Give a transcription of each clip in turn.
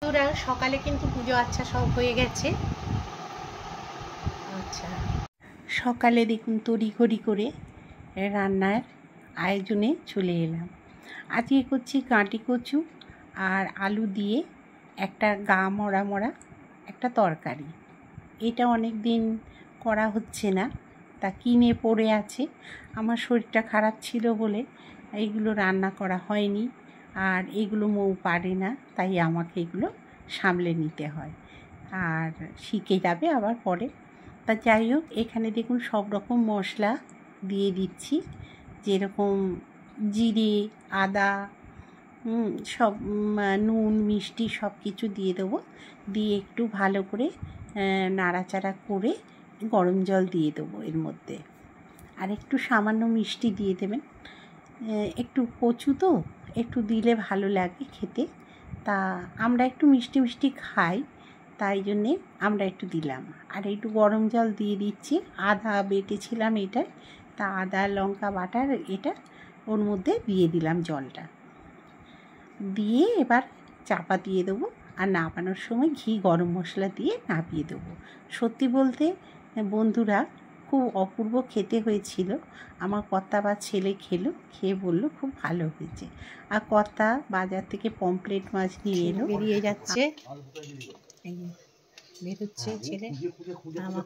বন্ধুরা সকালে কিন্তু পুজো আচ্ছা সব হয়ে গেছে। আচ্ছা সকালে দেখুন তড়িঘড়ি করে রান্নার আয়োজনে চলে এলাম। আজকে করছি কাঁটি কচু আর আলু দিয়ে একটা গা মরা মরা একটা তরকারি। এটা অনেক দিন করা হচ্ছে না, তা কিনে পড়ে আছে। আমার শরীরটা খারাপ ছিল বলে এইগুলো রান্না করা হয়নি, আর এগুলো মৌ পারে না, তাই আমাকে এগুলো সামলে নিতে হয়, আর শিখে যাবে আবার পরে। তা যাই হোক, এখানে দেখুন সব রকম মশলা দিয়ে দিচ্ছি, যেরকম জিরে, আদা, সব নুন মিষ্টি সব কিছু দিয়ে দেবো। দিয়ে একটু ভালো করে নাড়াচাড়া করে গরম জল দিয়ে দেবো এর মধ্যে, আর একটু সামান্য মিষ্টি দিয়ে দেবেন। একটু কচু তো একটু দিলে ভালো লাগে খেতে, তা আমরা একটু মিষ্টি মিষ্টি খাই, তাই জন্যে আমরা একটু দিলাম। আর একটু গরম জল দিয়ে দিচ্ছি। আদা বেটেছিলাম এটা, তা আদা লঙ্কা বাটার এটা ওর মধ্যে দিয়ে দিলাম জলটা দিয়ে, এবার চাপা দিয়ে দেবো। আর নামানোর সময় ঘি গরম মশলা দিয়ে নামিয়ে দেবো। সত্যি বলতে বন্ধুরা, খুব অপূর্ব খেতে হয়েছিল। আমার কর্তা বা ছেলে খেয়ে বলল খুব ভালো হয়েছে। আর কর্তা বাজার থেকে পমফ্রেট মাছ নিয়ে এলো, বেরিয়ে যাচ্ছে, বেরোচ্ছে ছেলে। আমার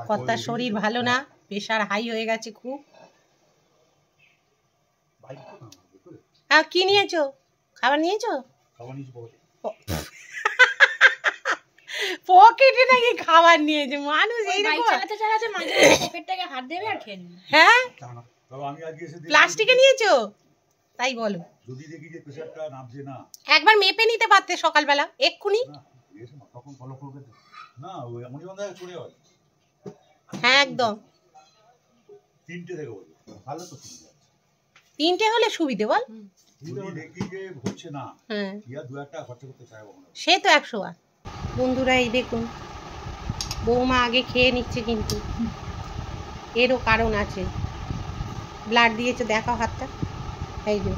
কর্তার শরীর ভালো না, প্রেশার হাই হয়ে গেছে খুব। হ্যাঁ, কি নিয়েছো? খাবার নিয়েছো? পকেটে নাকি খাবার নিয়েছে মানুষ, এইরকম পকেটটাকে হাত দেবে আর খেয়ে নেবে। হ্যাঁ, প্লাস্টিকে নিয়েছো তাই বলো। যদি দেখি যে প্রেসারটা নামছে না, একবার মেপে নিতে পারতে সকালবেলা এক্ষুনি। না ওই এমনই বন্ধ চলে হয়। হ্যাঁ একদম, 3টে থেকে বলবো ভালো তো। 3টে হলে সুবিধে বল। যদি দেখি যে হচ্ছে না, হ্যাঁ ইয়া 2 টাকা খরচ করতে চাইবো না, সে তো 100 বার। বন্ধুরা এই দেখুন, বৌমা আগে খেয়ে নিচ্ছে, কিন্তু এরও কারণ আছে। ব্লাড দিয়েছে, দেখাও হাতটা। এই যে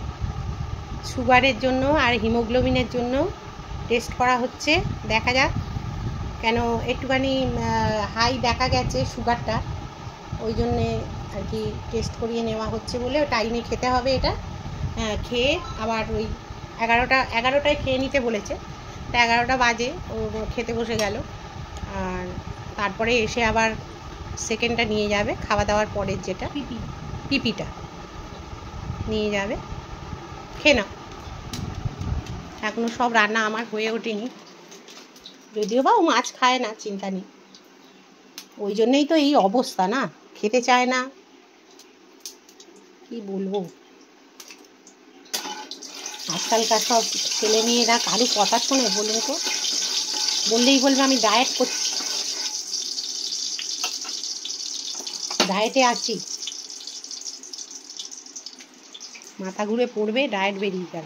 সুগারের জন্য আর হিমোগ্লোবিনের জন্য টেস্ট করা হচ্ছে, দেখা যাক। কেন একটুখানি হাই দেখা গেছে সুগারটা, ওই জন্যে আর কি টেস্ট করিয়ে নেওয়া হচ্ছে বলে। টাইমে খেতে হবে এটা। খেয়ে আবার ওই 11টায় খেয়ে নিতে বলেছে, তা 11টা বাজে ও খেতে বসে গেল। আর তারপরে এসে আবার সেকেন্ডটা নিয়ে যাবে, খাওয়া দাওয়ার পরের যেটা পিপিটা নিয়ে যাবে। খেয়ে নাও। এখনও সব রান্না আমার হয়ে ওঠেনি, যদিও বা ও মাছ খায় না, চিন্তা নেই। ওই জন্যেই তো এই অবস্থা, না খেতে চায় না, কি বলবো। আজকালকার সব ছেলে মেয়েরা কারো কথা শোনে বলুন তো? বললেই বলবে আমি ডায়েট করছি, ডায়েটে আছি। মাথা ঘুরে পড়বে, ডায়েট বেরিয়ে গেল।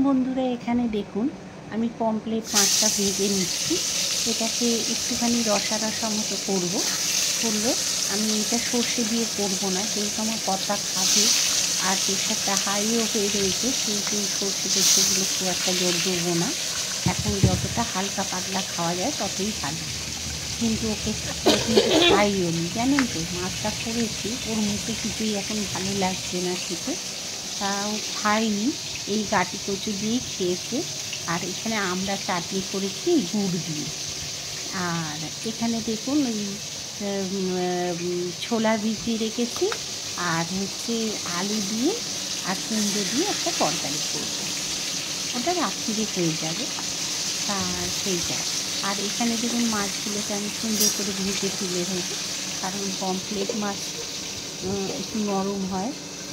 বন্ধুরা এখানে দেখুন, আমি পমফ্রেট মাছটা ভেজে নিচ্ছি। এটাকে একটুখানি রসা রসা মতো করবো। করলে আমি এটা সর্ষে দিয়ে করবো না, যেহেতু আমার কর্তা খাবে আর প্রেশারটা হাইও হয়ে রয়েছে, কিন্তু সর্ষে টেস্টেগুলো খুব একটা জোর দেবো না। এখন যতটা হালকা পাতলা খাওয়া যায় ততই ভালো। কিন্তু ওকে কিন্তু খাইও নি, জানেন তো, মাছটা করেছি, ওর মুখে কিছুই এখন ভালো লাগছে না খেতে, তাও খাইনি। এই গাটি কচু দিয়েই খেয়েছে। আর এখানে আমরা চাটনি করেছি গুড় দিয়ে। আর এখানে দেখুন ওই ছোলা ভিজিয়ে রেখেছি, আর হচ্ছে আলু দিয়ে আর কুমড়ো দিয়ে একটা তরকারি করবো, ওটা রাত্রিরে হয়ে যাবে। আর সেইটা, আর এখানে দেখুন মাছগুলোকে আমি সুন্দর করে ভেজে তুলে রেখে, কারণ পমফ্রেট মাছ একটু নরম হয়,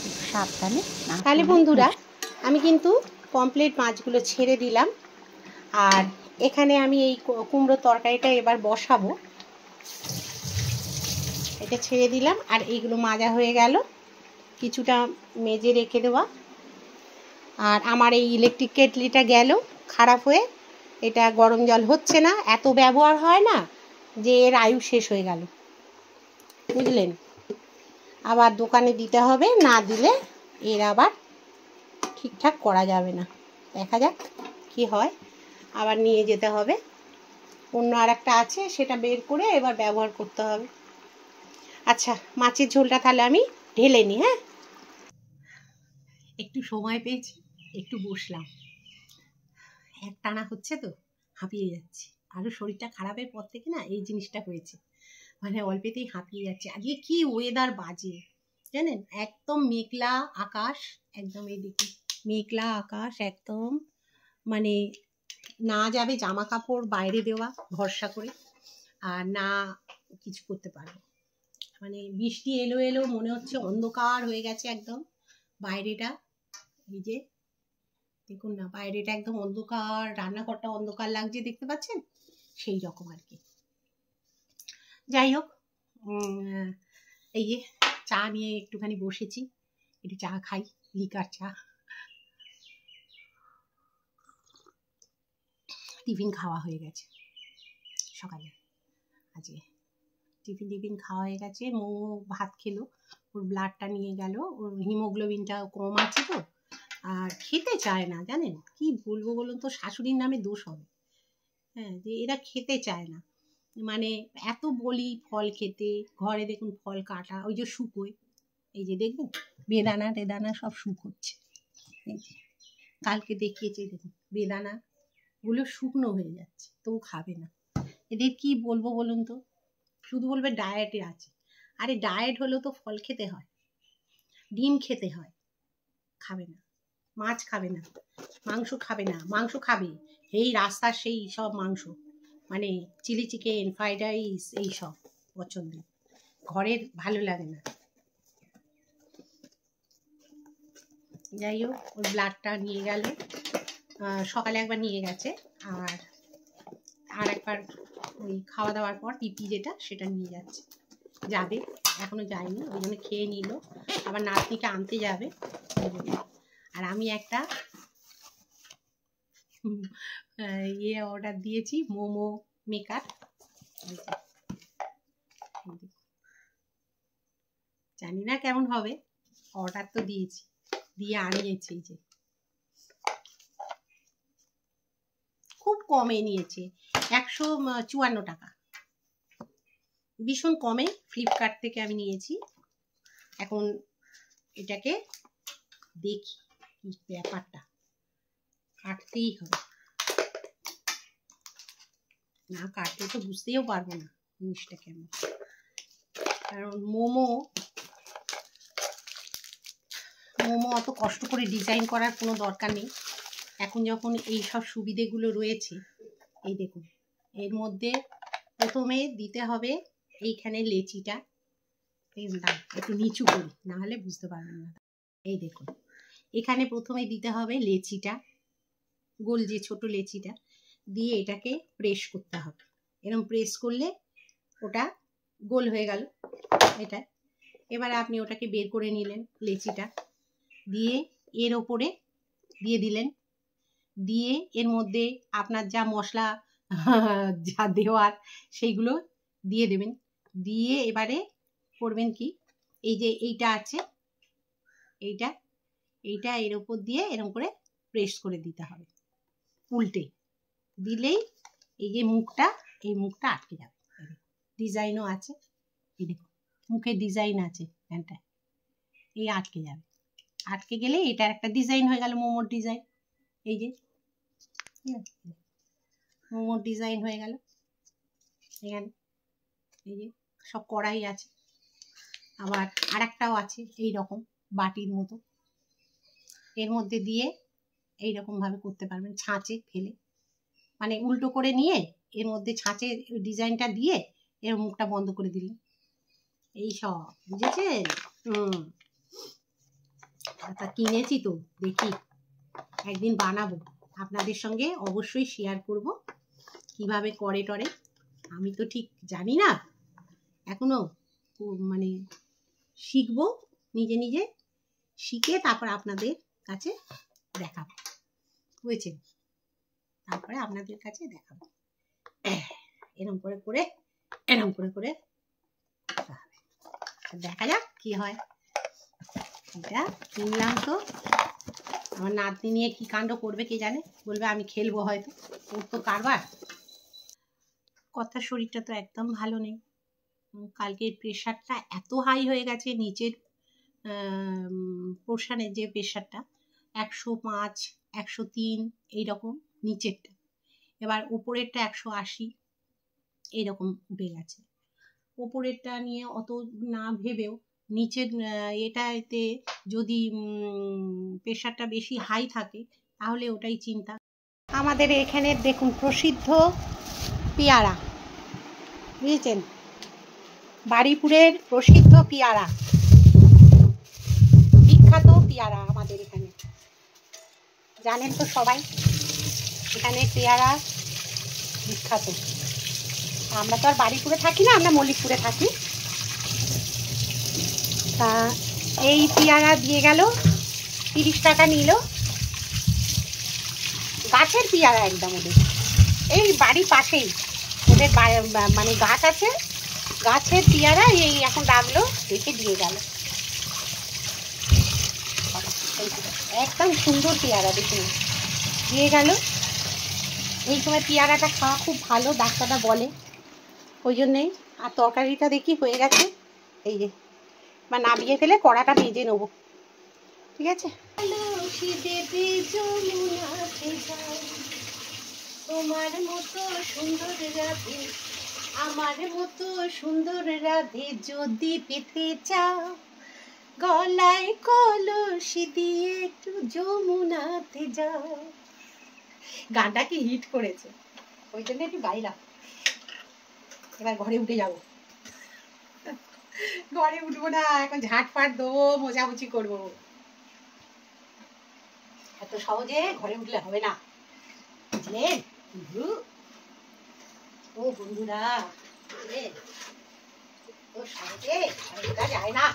একটু সাবধানে। তাহলে বন্ধুরা আমি কিন্তু পমফ্রেট মাছগুলো ছেড়ে দিলাম, আর এখানে আমি এই কুমড়ো তরকারিটা এবার বসাবো। এটা ছেড়ে দিলাম, আর এইগুলো মাজা হয়ে গেল, কিছুটা মেজে রেখে দেওয়া। আর আমার এই ইলেকট্রিক কেটলিটা গেল খারাপ হয়ে, এটা গরম জল হচ্ছে না, এত ব্যবহার হয় না যে এর আয়ু শেষ হয়ে গেল, বুঝলেন। আবার দোকানে দিতে হবে, না দিলে এর আবার ঠিকঠাক করা যাবে না। দেখা যাক কি হয়, আবার নিয়ে যেতে হবে। অন্য আর একটা আছে, সেটা বের করে এবার ব্যবহার করতে হবে। আচ্ছা, মাছের ঝোলটা তাহলে আমি ঢেলে নিই। হ্যাঁ, একটু সময় পেয়েছি, একটু বসলাম। একটানা হচ্ছে তো হাঁপিয়ে যাচ্ছি। আরও শরীরটা খারাপের পর থেকে না এই জিনিসটা হয়েছে, মানে অল্পেতেই হাঁপিয়ে যাচ্ছে। আজকে কি ওয়েদার বাজে জানেন, একদম মেঘলা আকাশ, একদম এইদিকে মেঘলা আকাশ একদম, মানে না যাবে জামা কাপড় বাইরে দেওয়া ভরসা করে, আর না কিছু করতে পারবো। মানে বৃষ্টি এলো এলো মনে হচ্ছে, অন্ধকার হয়ে গেছে একদম বাইরেটা। এই যে দেখুন না, বাইরেটা একদম অন্ধকার, রান্নাঘরটা অন্ধকার লাগছে, দেখতে পাচ্ছেন? সেই রকম আর কি। যাই হোক, এই যে চা নিয়ে একটুখানি বসেছি, একটু চা খাই, লিকার চা। টিফিন খাওয়া হয়ে গেছে সকালে, আজকে টিফিন খাওয়া হয়ে গেছে। মৌ ভাত খেলো, ওর ব্লাডটা নিয়ে গেল, ওর হিমোগ্লোবিনটা কম আছে তো, আর খেতে চায় না। জানেন কি বলবো বলুন তো, শাশুড়ির নামে দোষ হবে। হ্যাঁ, যে এরা খেতে চায় না, মানে এত বলি ফল খেতে, ঘরে দেখুন ফল কাটা, ওই যে শুকোয়, এই যে দেখবেন বেদানা টেদানা সব শুকোচ্ছে, এই যে কালকে দেখিয়েছে, দেখুন বেদানা গুলো শুকনো হয়ে যাচ্ছে, তবু খাবে না। এদের কি বলবো বলুন তো, শুধু বলবে ডায়েটে আছে। আরে ডায়েট হলেও তো ফল খেতে হয়, ডিম খেতে হয়, খাবে না। মাছ খাবে না, মাংস খাবে না। মাংস খাবে এই রাস্তার সেই সব মাংস, মানে চিলি চিকেন, ফ্রাইড রাইস, এইসব পছন্দের, ঘরের ভালো লাগে না। যাই হোক, ওর ব্লাডটা নিয়ে গেল, সকালে একবার নিয়ে গেছে, আর একবার ওই খাওয়া দাওয়ার পর পিপি যেটা, সেটা নিয়ে যাচ্ছে, যাবে, এখনো যায়নি, ওই জন্য খেয়ে নিল, আবার নাতনিকে আনতে যাবে। আর আমি একটা ইয়ে অর্ডার দিয়েছি, মোমো মেকার। জানি না কেমন হবে, অর্ডার তো দিয়েছি, দিয়ে আনিয়েছি। এই যে খুব কমে নিয়েছে, 154 টাকা, ভীষণ কমে, ফ্লিপকার্ট থেকে আমি নিয়েছি। এখন এটাকে দেখি কি ব্যাপারটা, কাটতেই হবে, না কাটলে তো বুঝতেও পারবো না জিনিসটা কেমন। কারণ মোমো অত কষ্ট করে ডিজাইন করার কোনো দরকার নেই। এখন যখন এই সব সুবিধেগুলো রয়েছে, এই দেখুন, এর মধ্যে প্রথমে দিতে হবে এইখানে লেচিটা, একটু নিচু করি, না হলে বুঝতে পারবেন না। এই দেখুন, এখানে প্রথমে দিতে হবে লেচিটা, গোল যে ছোট লেচিটা দিয়ে এটাকে প্রেস করতে হবে। এরকম প্রেস করলে ওটা গোল হয়ে গেল এটা। এবারে আপনি ওটাকে বের করে নিলেন, লেচিটা দিয়ে এর ওপরে দিয়ে দিলেন, দিয়ে এর মধ্যে আপনার যা মশলা যা দেওয়ার সেইগুলো দিয়ে দেবেন। দিয়ে এবারে করবেন কি, এই যে এইটা আছে, এইটা এর ওপর দিয়ে এরকম করে প্রেস করে দিতে হবে, উল্টে দিলেই এই যে মুখটা, এই মুখটা আটকে যাবে। ডিজাইনও আছে, এই দেখুন মুখের ডিজাইন আছে প্যান্টটা, এই আটকে যাবে। আটকে গেলে এটার একটা ডিজাইন হয়ে গেল, মোমোর ডিজাইন। এই যে মোমোর ডিজাইন হয়ে গেল। এখানে এই যে সব কড়াই আছে, আবার আরেকটাও আছে এই রকম বাটির মতো, এর মধ্যে দিয়ে এই রকম ভাবে করতে পারবেন, ছাঁচে ফেলে, মানে উল্টো করে নিয়ে এর মধ্যে ছাঁচে ডিজাইনটা দিয়ে এর মুখটা বন্ধ করে দিলেন, এই সব, বুঝেছেন? তা কিনেছি তো, দেখি একদিন বানাবো, আপনাদের সঙ্গে অবশ্যই শেয়ার করব কিভাবে করে টরে। আমি তো ঠিক জানি না এখনো, মানে শিখবো, নিজে নিজে শিখে তারপর আপনাদের কাছে দেখাবো, বুঝেছেন? তারপরে আপনাদের কাছে দেখাবো, এরকম করে করে এরকম করে করে দেখা যাক কি হয়। এটা কিনলাম তো, আমার নাতনি নিয়ে কি কাণ্ড করবে কে জানে, বলবে আমি খেলবো হয়তো, ওর তো কারবার। কথার শরীরটা তো একদম ভালো নেই, কালকে প্রেশারটা এত হাই হয়ে গেছে, নিচের পোর্শানের যে প্রেশারটা 105 103 এইরকম নিচেরটা, এবার উপরেরটা 180 এইরকম উঠে গেছে। ওপরেরটা নিয়ে অত না ভেবেও নিচের এটাতে যদি প্রেশারটা বেশি হাই থাকে তাহলে ওটাই চিন্তা। আমাদের এখানে দেখুন প্রসিদ্ধ পেয়ারা, বুঝেছেন, বারুইপুরের প্রসিদ্ধ পেয়ারা, বিখ্যাত পেয়ারা আমাদের এখানে, জানেন তো সবাই, এখানে পেয়ারা বিখ্যাত। আমরা তো আর বারুইপুরে থাকি না, আমরা মল্লিকপুরে থাকি। তা এই পেয়ারা দিয়ে গেল 30 টাকা নিল, গাছের পেয়ারা একদম, ওদের এই বাড়ির পাশেই ওদের মানে গাছ আছে, গাছের পেয়ারা এই এখন রাখলো, রেখে দিয়ে গেল, একদম সুন্দর পেয়ারা দেখুন দিয়ে গেল। এই সময় পেয়ারাটা খাওয়া খুব ভালো, ডাক্তাররা বলে, ওই জন্যেই। আর তরকারিটা দেখি হয়ে গেছে, এই যে বা নামিয়ে ফেলে কড়াটা ভেজে নেবো, ঠিক আছে। তোমার মতো সুন্দর রাধে, আমার মতো সুন্দর রাধে যদি পেতে চাও, গলায় কলসি দিয়ে একটু যমুনাতে যাও। গানটা কি হিট করেছে, ওই জন্য একটু গাইলাম। এবার ঘরে উঠে যাবো, ঘরে উঠবো না এখন, ঝাঁটফাট দেবো, মোছামুছি করবো, এত সহজে ঘরে উঠলে হবে না, বুঝলেন? ও বন্ধুরা, ও সহজে ঘরে উঠা যায় না।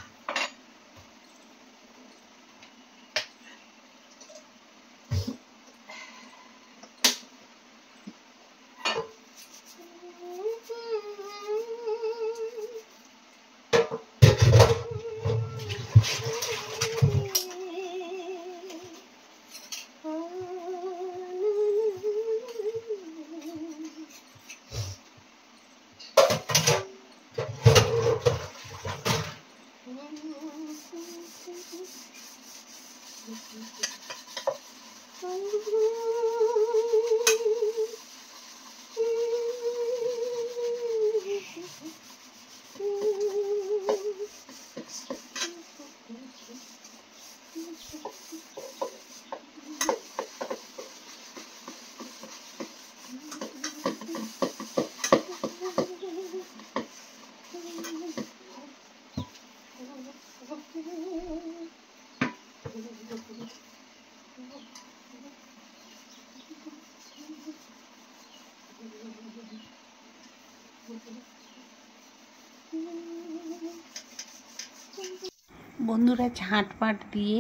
বন্ধুরা ঝাঁটপাট দিয়ে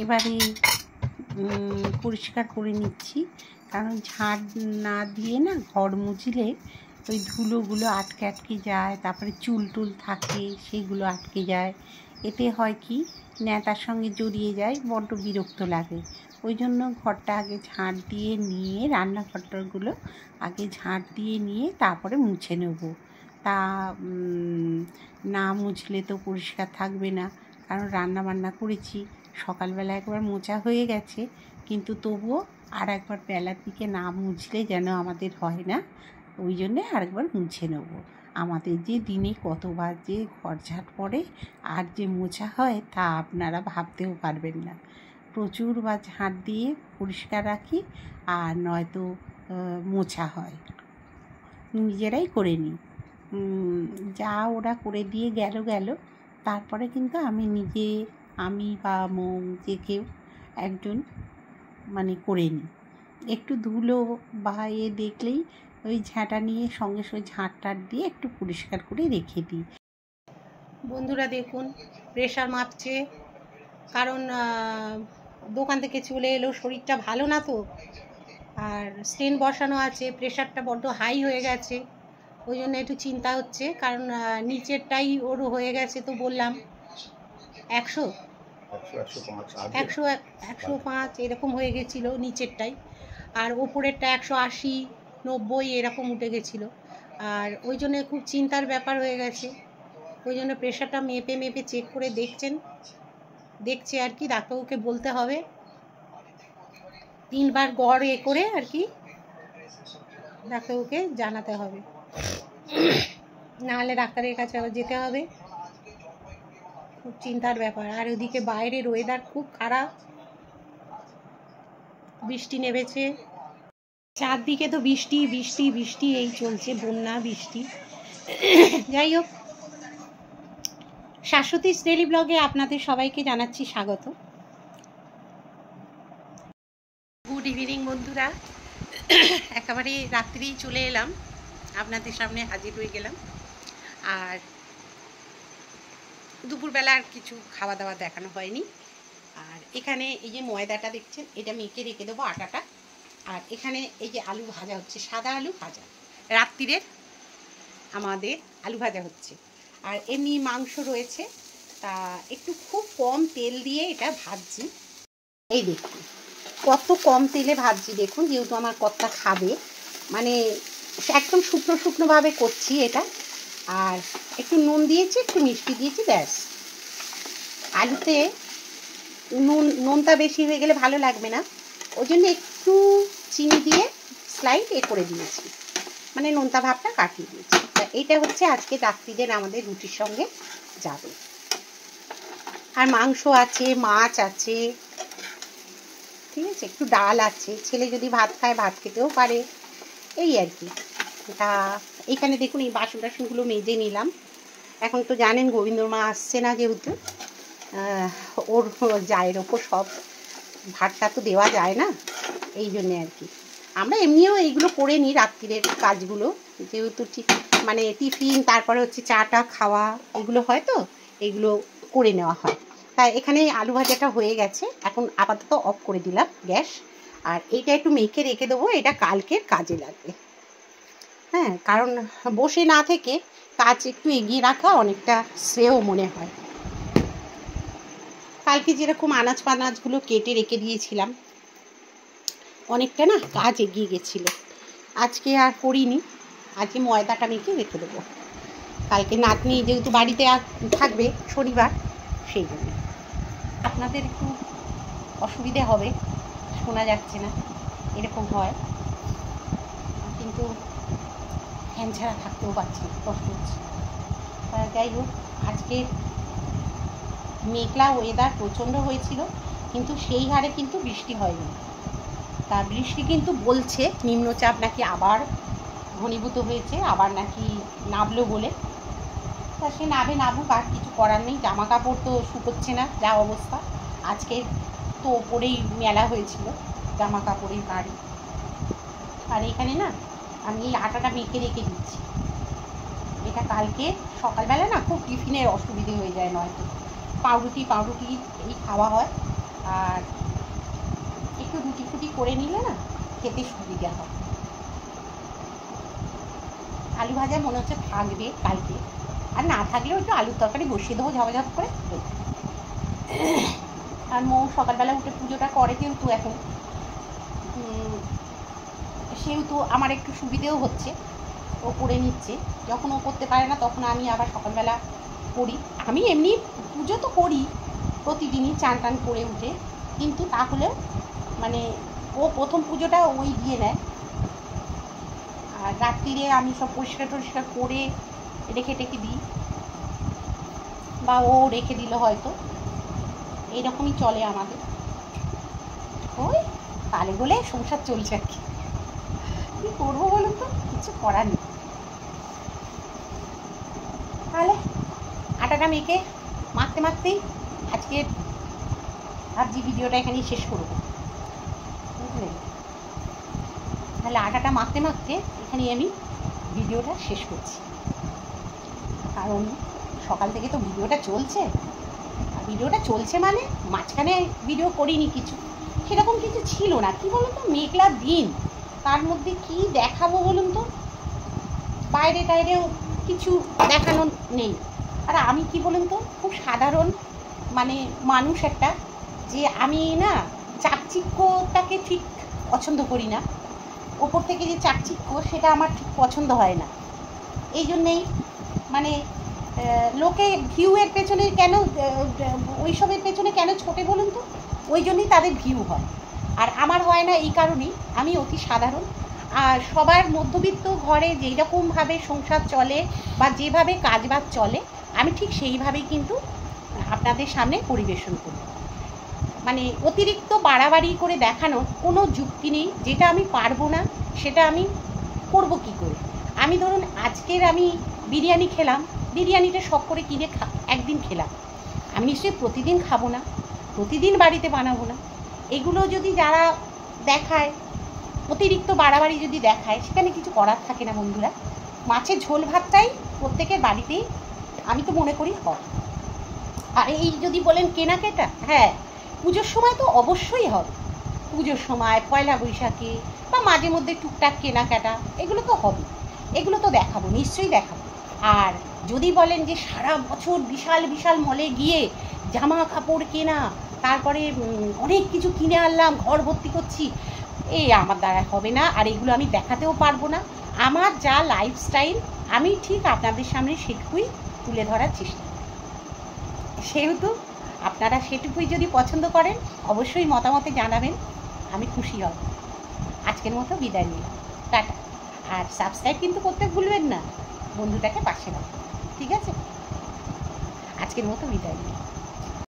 এবারে পরিষ্কার করে নিচ্ছি, কারণ ঝাঁট না দিয়ে না ঘর মুছলে ওই ধুলোগুলো আটকে আটকে যায়, তারপরে চুল টুল থাকে সেগুলো আটকে যায়, এতে হয় কি ন্যাতার সঙ্গে জড়িয়ে যায়, বড্ড বিরক্ত লাগে। ওই জন্য ঘরটা আগে ঝাঁট দিয়ে নিয়ে, রান্নাঘরটাগুলো আগে ঝাঁট দিয়ে নিয়ে তারপরে মুছে নেব। তা না মুছলে তো পরিষ্কার থাকবে না, কারণ রান্না বান্না করেছি, সকালবেলা একবার মোছা হয়ে গেছে, কিন্তু তবুও আর একবার বেলার দিকে না মুছলে যেন আমাদের হয় না, ওই জন্যে আরেকবার মুছে নেব। আমাদের যে দিনে কতবার যে ঘর ঝাঁট পড়ে আর যে মোছা হয় তা আপনারা ভাবতেও পারবেন না। প্রচুর বা ঝাঁট দিয়ে পরিষ্কার রাখি, আর নয়তো মোছা হয়, নিজেরাই করে নিই। যা ওরা করে দিয়ে গেল, তারপরে কিন্তু আমি বা যে কেউ একজন মানে করে নিই। একটু ধুলো বা দেখলেই ওই ঝাঁটা নিয়ে সঙ্গে সঙ্গে ঝাঁট দিয়ে একটু পরিষ্কার করে রেখে দিই। বন্ধুরা দেখুন প্রেশার মাপছে, কারণ দোকান থেকে চলে এলো, শরীরটা ভালো না তো, আর স্টেন বসানো আছে, প্রেশারটা বড্ড হাই হয়ে গেছে, ওই জন্য একটু চিন্তা হচ্ছে, কারণ নিচেরটাই ওর হয়ে গেছে, তো বললাম 100, 100-105 এরকম হয়ে গেছিলো নিচেরটাই, আর ওপরেরটা 180-90 এরকম উঠে গেছিলো। আর ওই জন্য খুব চিন্তার ব্যাপার হয়ে গেছে। ওই জন্য প্রেশারটা মেপে মেপে চেক করে দেখছে আর কি। ডাক্তারবাবুকে বলতে হবে 3 বার গড় করে আর কি ডাক্তারবাবুকে জানাতে হবে, নাহলে ডাক্তারের কাছে আবার যেতে হবে। খুব চিন্তার ব্যাপার। আর ওদিকে বাইরের ওয়েদার খুব খারাপ, বৃষ্টি নেমেছে চারদিকে, তো বৃষ্টি বৃষ্টি বৃষ্টি এই চলছে, বন্যা বৃষ্টি। যাই হোক, শাশ্বতীর ডেইলি ব্লগে আপনাদের সবাইকে জানাচ্ছি স্বাগত। গুড ইভিনিং বন্ধুরা, একেবারে রাত্রেই চলে এলাম, আপনাদের সামনে হাজির হয়ে গেলাম। আর দুপুরবেলা আর কিছু খাওয়া দাওয়া দেখানো হয়নি। আর এখানে এই যে ময়দাটা দেখছেন, এটা মেখে রেখে দেবো আটাটা। আর এখানে এই যে আলু ভাজা হচ্ছে, সাদা আলু ভাজা, রাত্রিরের আমাদের আলু ভাজা হচ্ছে। আর এমনি মাংস রয়েছে, তা একটু খুব কম তেল দিয়ে এটা ভাজছি। এই দেখুন কত কম তেলে ভাজছি, দেখুন, যেহেতু আমার কর্তা খাবে, মানে একদম শুকনো শুকনোভাবে করছি এটা। আর একটু নুন দিয়েছি, একটু মিষ্টি দিয়েছি, ব্যাস। আলুতে নুনটা বেশি হয়ে গেলে ভালো লাগবে না, ওই জন্য একটু চিনি দিয়ে স্লাইড করে দিয়েছি, মানে নোনতা ভাবটা কাটিয়ে দিয়েছি। তা এইটা হচ্ছে আজকে রাত্রিদের আমাদের রুটির সঙ্গে যাবে। আর মাংস আছে, মাছ আছে, ঠিক আছে, একটু ডাল আছে, ছেলে যদি ভাত খায় ভাত খেতেও পারে, এই আর কি। তা এইখানে দেখুন এই বাসন টাসনগুলো মেজে নিলাম। এখন তো জানেন গোবিন্দর মা আসছে না, যেহেতু ওর জায়ের ওপর সব ভাতটা তো দেওয়া যায় না, এই জন্যে আর কি। আমরা এমনিও এইগুলো করে নিই রাত্রিরের কাজগুলো, যেহেতু মানে টিফিন, তারপরে হচ্ছে চাটা খাওয়া, এগুলো হয়, তো এইগুলো করে নেওয়া হয়। তাই এখানে আলু ভাজাটা হয়ে গেছে, এখন আপাতত অফ করে দিলাম গ্যাস। আর এইটা একটু মেখে রেখে দেবো, এটা কালকের কাজে লাগবে। হ্যাঁ, কারণ বসে না থেকে কাজ একটু এগিয়ে রাখা অনেকটা শ্রেয় মনে হয়। কালকে যেরকম আনাজ পানাজগুলো কেটে রেখে দিয়েছিলাম, অনেকটা না কাজ এগিয়ে গেছিলো, আজকে আর করিনি। আজকে ময়দাটা মেখে রেখে দেবো, কালকে নাতনি যেহেতু বাড়িতে থাকবে শনিবার, সেই জন্য। আপনাদের একটু অসুবিধে হবে, শোনা যাচ্ছে না, এরকম হয়, কিন্তু ফ্যান ছাড়া থাকতেও পারছি না, কষ্ট হচ্ছে। যাই হোক, আজকে মেঘলা ওয়েদার প্রচণ্ড হয়েছিল, কিন্তু সেই হারে কিন্তু বৃষ্টি হয়নি। তা বৃষ্টি কিন্তু বলছে নিম্নচাপ নাকি আবার ঘনীভূত হয়েছে, আবার নাকি নামলো বলে। তা সে নামুক, আর কিছু করার নেই। জামা কাপড় তো শুকোচ্ছে না, যা অবস্থা। আজকে তো ওপরেই মেলা হয়েছিল জামা কাপড়ের গাড়ি। আর এখানে না আমি এই আটাটা মেখে রেখে দিচ্ছি, এটা কালকে সকালবেলা না খুব টিফিনের অসুবিধে হয়ে যায়, নয়তো পাউরুটি এই খাওয়া হয়। আর একটু রুটি ফুটি করে নিলে না খেতে সুবিধা হয়। আলু ভাজা মনে হচ্ছে থাকবে কালকে, আর না থাকলেও একটু আলুর তরকারি বসিয়ে দেবো ঝাপাঝাপ করে। আর মৌ সকালবেলা উঠে পুজোটা করে, কিন্তু এখন সেহেতু আমার একটু সুবিধেও হচ্ছে, ও করে নিচ্ছে। যখন ও করতে পারে না তখন আমি আবার সকালবেলা করি। আমি এমনি পুজো তো করি প্রতিদিনই, চান টান করে উঠে, কিন্তু তাহলেও মানে ও প্রথম পুজোটা ওই দিয়ে নেয়। আর রাত্রিরে আমি সব পরিষ্কার টরিষ্কার করে রেখে দিই, বা ও রেখে দিল হয়তো, এইরকমই চলে আমাদের। ওই তালে বলে সংসার চলছে আর কি, কী করবো বলুন তো, কিছু করার নেই। তাহলে আটাটা মেখে মাখতেই আজকে ভাবছি ভিডিওটা এখানেই শেষ করবো, বুঝলেন। তাহলে আটাটা মাখতে এখানে আমি ভিডিওটা শেষ করছি, কারণ সকাল থেকে তো ভিডিওটা চলছে। আর ভিডিওটা চলছে মানে মাঝখানে ভিডিও করিনি, কিছু সেরকম কিছু ছিল না। কি বলুন তো, মেঘলা দিন, তার মধ্যে কি দেখাবো বলুন তো, বাইরে টাইরেও কিছু দেখানো নেই। আর আমি কি বলুন তো, খুব সাধারণ মানে মানুষ একটা, যে আমি না চাকচিক্যটাকে ঠিক পছন্দ করি না, ওপর থেকে যে চাকচিক্য সেটা আমার ঠিক পছন্দ হয় না। এই জন্যেই মানে লোকে ভিউয়ের পেছনে কেন, ওইসবের পেছনে কেন ছোটে বলুন তো, ওই জন্যই তাদের ভিউ হয়, আর আমার হয় না। এই কারণেই আমি অতি সাধারণ, আর সবার মধ্যবিত্ত ঘরে যেই রকমভাবে সংসার চলে বা যেভাবে কাজবাজ চলে আমি ঠিক সেইভাবেই কিন্তু আপনাদের সামনে পরিবেশন করি। মানে অতিরিক্ত বাড়াবাড়ি করে দেখানোর কোনো যুক্তি নেই। যেটা আমি পারবো না সেটা আমি করবো কী করে। আমি ধরুন আজকের আমি বিরিয়ানি খেলাম, বিরিয়ানিটা শখ করে কিনে একদিন খেলাম, আমি নিশ্চয়ই প্রতিদিন খাবো না, প্রতিদিন বাড়িতে বানাবো না। এগুলো যদি যারা দেখায়, অতিরিক্ত বাড়াবাড়ি যদি দেখায়, সেখানে কিছু করার থাকে না বন্ধুরা। মাছের ঝোল ভাতটাই প্রত্যেকের বাড়িতেই আমি তো মনে করি হয়। আর এই যদি বলেন কেনাকাটা, হ্যাঁ পুজোর সময় তো অবশ্যই হবে, পুজোর সময় পয়লা বৈশাখে বা মাঝে মধ্যে টুকটাক কেনাকাটা এগুলো তো হবে, এগুলো তো দেখাবো, নিশ্চয়ই দেখাবো। আর যদি বলেন যে সারা বছর বিশাল বিশাল মলে গিয়ে জামা কাপড় কেনা, তারপরে অনেক কিছু কিনে আনলাম, ঘর ভর্তি করছি, এই আমার দ্বারা হবে না, আর এগুলো আমি দেখাতেও পারবো না। আমার যা লাইফস্টাইল আমি ঠিক আপনাদের সামনে সেটুকুই তুলে ধরার চেষ্টা করি। সেহেতু আপনারা সেটুকুই যদি পছন্দ করেন অবশ্যই মতামতে জানাবেন, আমি খুশি হব। আজকের মতো বিদায় নিলাম, টাটা। আর সাবস্ক্রাইব কিন্তু করতে ভুলবেন না, বন্ধুটাকে পাশে রাখবেন, ঠিক আছে? আজকের মতো বিদায় নিলাম।